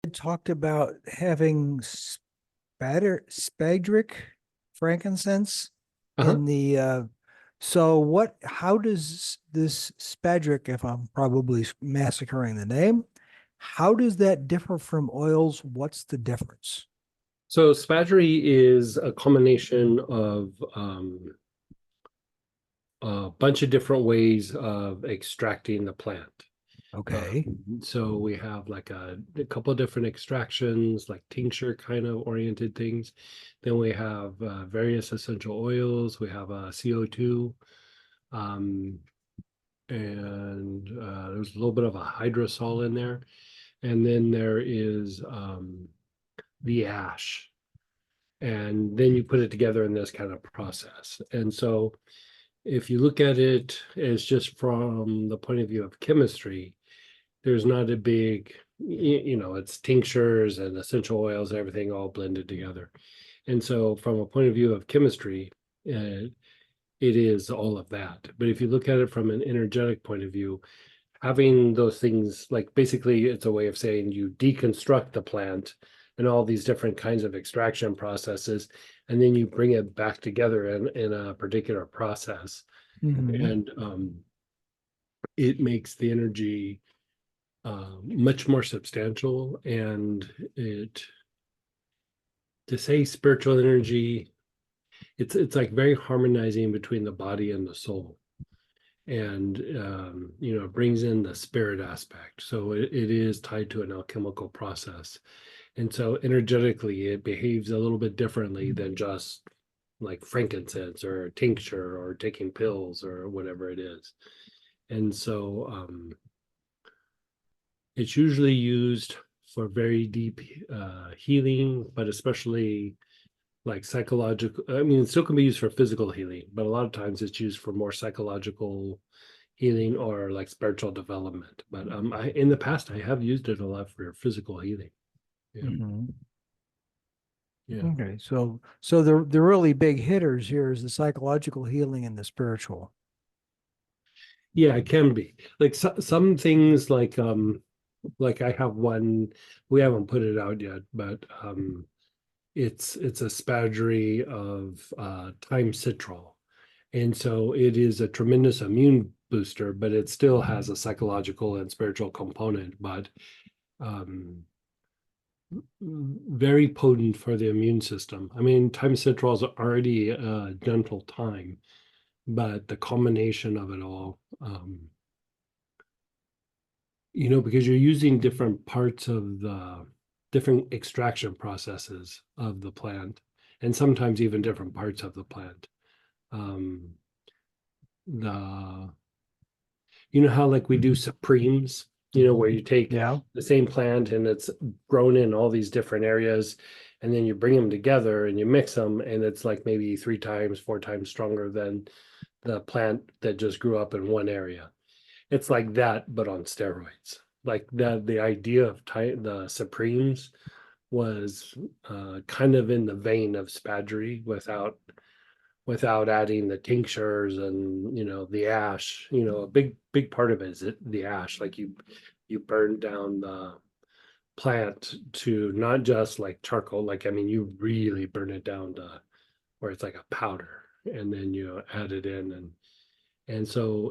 talked about having Spagric frankincense Uh-huh. in the how does this Spagric, if I'm probably massacring the name, how does that differ from oils? What's the difference? So Spagyery is a combination of a bunch of different ways of extracting the plant. Okay. So we have like a couple of different extractions, like tincture kind of oriented things. Then we have various essential oils. We have CO2, um, and there's a little bit of a hydrosol in there. And then there is the ash. And then you put it together in this kind of process. And so if you look at it as just from the point of view of chemistry, there's not a big, it's tinctures and essential oils and everything all blended together. And so from a point of view of chemistry, it is all of that. But if you look at it from an energetic point of view, having those things, like, basically it's a way of saying you deconstruct the plant and all these different kinds of extraction processes, and then you bring it back together in a particular process. Hmm. And it makes the energy much more substantial. And it, to say spiritual energy, it's like very harmonizing between the body and the soul. And it brings in the spirit aspect, so it is tied to an alchemical process. And so energetically it behaves a little bit differently than just like frankincense or tincture or taking pills or whatever it is. And so it's usually used for very deep healing, but especially like psychological. I mean, it still can be used for physical healing, but a lot of times it's used for more psychological healing or like spiritual development. But in the past I have used it a lot for physical healing. Yeah, Hmm. yeah, Okay. So the really big hitters here is the psychological healing and the spiritual. yeah. It can be like some things like I have one. We haven't put it out yet, but it's a spaggery of thyme citral, and so it is a tremendous immune booster, but it still has a psychological and spiritual component. But um very potent for the immune system. I mean, thyme citral is already a gentle thyme, but the combination of it all, because you're using different parts of the different extraction processes of the plant, and sometimes even different parts of the plant. Um, the how like we do supremes, where you take Yeah. the same plant and it's grown in all these different areas, and then you bring them together and you mix them, and it's like maybe 3 times, 4 times stronger than the plant that just grew up in one area. It's like that, but on steroids. Like that, the idea of the Supremes was kind of in the vein of Spaggery without adding the tinctures and the ash. A big part of it is the ash. Like you burn down the plant to not just like charcoal. Like, I mean, you really burn it down to where it's like a powder, and then you add it in, and so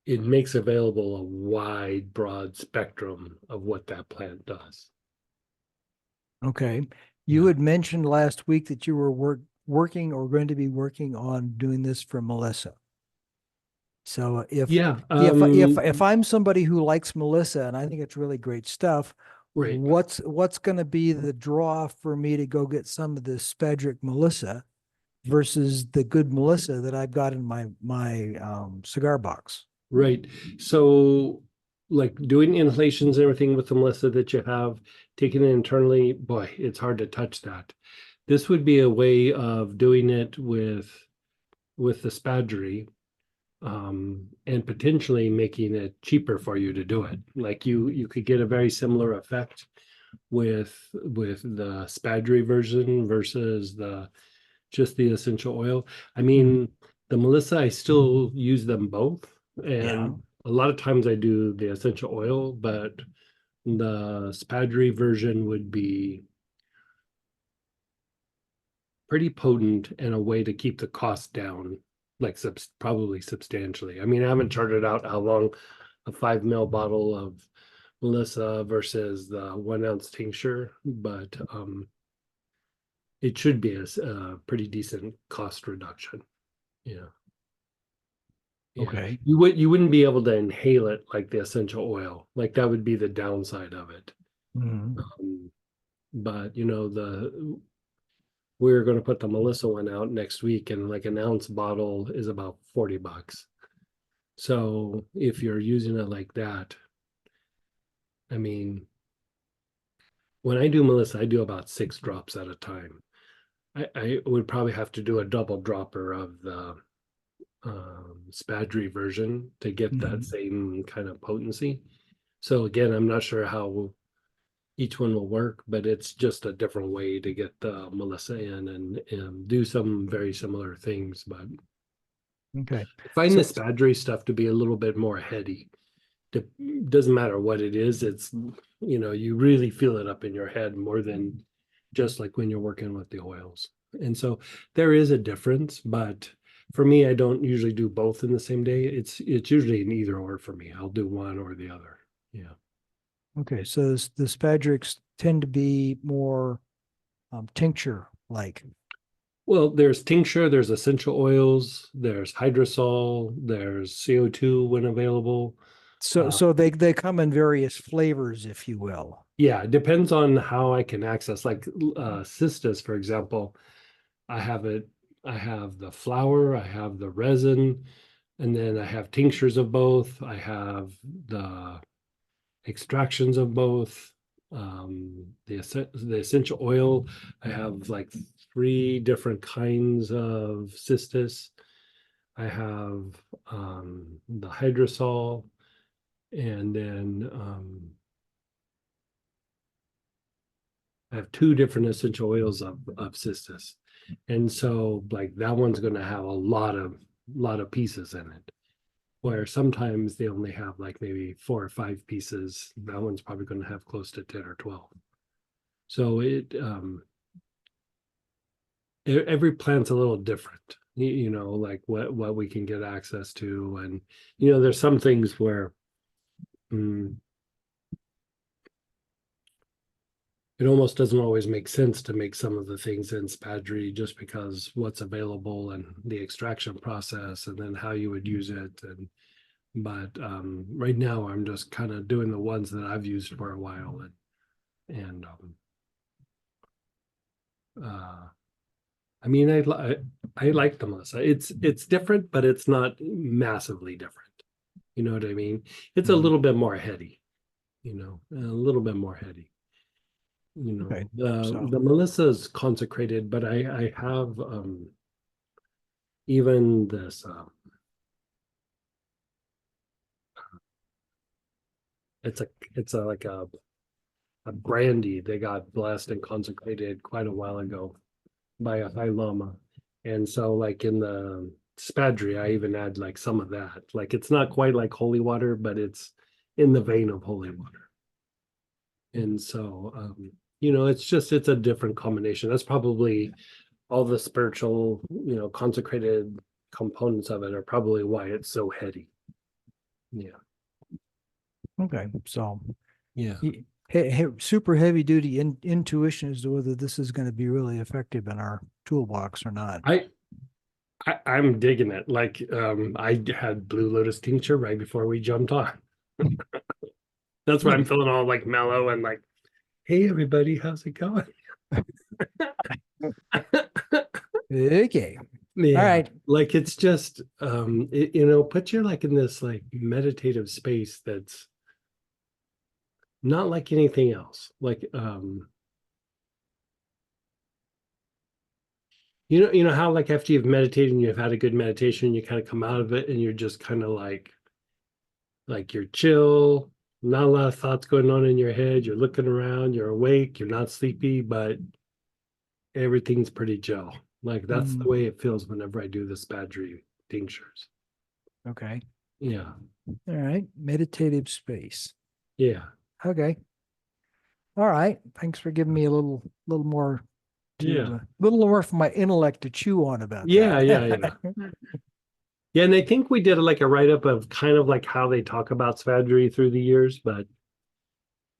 it makes available a wide, broad spectrum of what that plant does. Okay. You Yeah. had mentioned last week that you were working or going to be working on doing this for Melissa. So Yeah. if I'm somebody who likes Melissa and I think it's really great stuff, Right. what's going to be the draw for me to go get some of this Spedrick Melissa versus the good Melissa that I've got in my cigar box? Right. So, like doing inhalations and everything with the Melissa that you have, taking it internally, boy, it's hard to touch that. This would be a way of doing it with the Spaggery, and potentially making it cheaper for you to do it. Like you could get a very similar effect with the Spaggery version versus the just the essential oil. I Mhm. mean, the Melissa, I still use them both. Yeah. And a lot of times I do the essential oil, but The Spagyery version would be pretty potent and a way to keep the cost down, like probably substantially. I mean, I haven't charted out how long a 5 ml bottle of Melissa versus the 1 ounce tincture, but it should be a pretty decent cost reduction. Yeah. Yeah. Okay. You wouldn't be able to inhale it like the essential oil. Like that would be the downside of it. Mhm. But we're going to put the Melissa one out next week, and like an ounce bottle is about $40. So if you're using it like that, I mean, when I do Melissa, I do about 6 drops at a time. I would probably have to do a double dropper of the Spaghery version to get that Mhm. same kind of potency. So again, I'm not sure how each one will work, but it's just a different way to get the Melissa in and do some very similar things. But Okay. I find the So, Spaghery stuff to be a little bit more heady. Doesn't matter what it is, it's, you really feel it up in your head more than just like when you're working with the oils. And so there is a difference, but for me, I don't usually do both in the same day. It's usually an either or for me. I'll do one or the other. Yeah. okay. So the Spagrics tend to be more tincture like. Well, there's tincture, there's essential oils, there's hydrosol, there's CO2 when available. So Uh, so they come in various flavors, if you will. yeah, it depends on how I can access. Like cistus, for example, I have it. I have the flour, I have the resin, and then I have tinctures of both. I have the extractions of both. The essential oil. I have like 3 different kinds of cistus. I have the hydrosol, and then I have 2 different essential oils of cistus. And so like that one's going to have a lot of pieces in it. Where sometimes they only have like maybe 4 or 5 pieces. That one's probably going to have close to 10 or 12. So every plant's a little different. Like what we can get access to, and there's some things where mm, it almost doesn't always make sense to make some of the things in Spaghery just because what's available and the extraction process and then how you would use it. But right now I'm just kind of doing the ones that I've used for a while, and uh I mean I like the Melissa. It's different, but it's not massively different. You know what I mean? It's a Mhm. little bit more heady, a little bit more heady. Okay. The So Melissa's consecrated, but I have even this it's a it's a like a brandy they got blessed and consecrated quite a while ago by a high lama. And so like in the Spaghery, I even add like some of that. Like it's not quite like holy water, but it's in the vein of holy water. And so it's a different combination. That's probably all the spiritual, consecrated components of it are probably why it's so heady. Yeah. okay. So Yeah. super heavy duty intuition as to whether this is going to be really effective in our toolbox or not. I I'm digging it. Like I had blue lotus tincture right before we jumped on. That's why I'm feeling all like mellow and like, hey everybody, how's it going? Okay. All Yeah. right. Like it's just put you like in this like meditative space that's not like anything else. Like you know how like after you've meditated and you've had a good meditation, you kind of come out of it and you're just kind of like you're chill, not a lot of thoughts going on in your head. You're looking around, you're awake, you're not sleepy, but everything's pretty chill. Like that's the Mm, way it feels whenever I do the Spaghery tinctures. okay. Yeah. All right. Meditative space. Yeah. Okay. All right. Thanks for giving me a little more Yeah. little more for my intellect to chew on about Yeah, yeah, that. yeah. Yeah, and I think we did like a write-up of kind of like how they talk about Spagyery through the years, but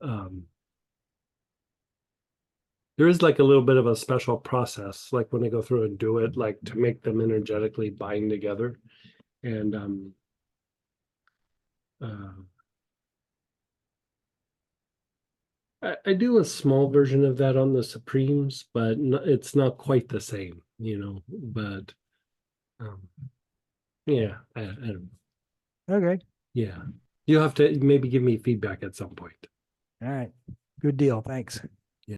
um there is like a little bit of a special process, like when they go through and do it, like to make them energetically bind together. And uh I do a small version of that on the Supremes, but it's not quite the same, you know. But um yeah, I don't know. Okay. Yeah. You'll have to maybe give me feedback at some point. All right. Good deal. Thanks.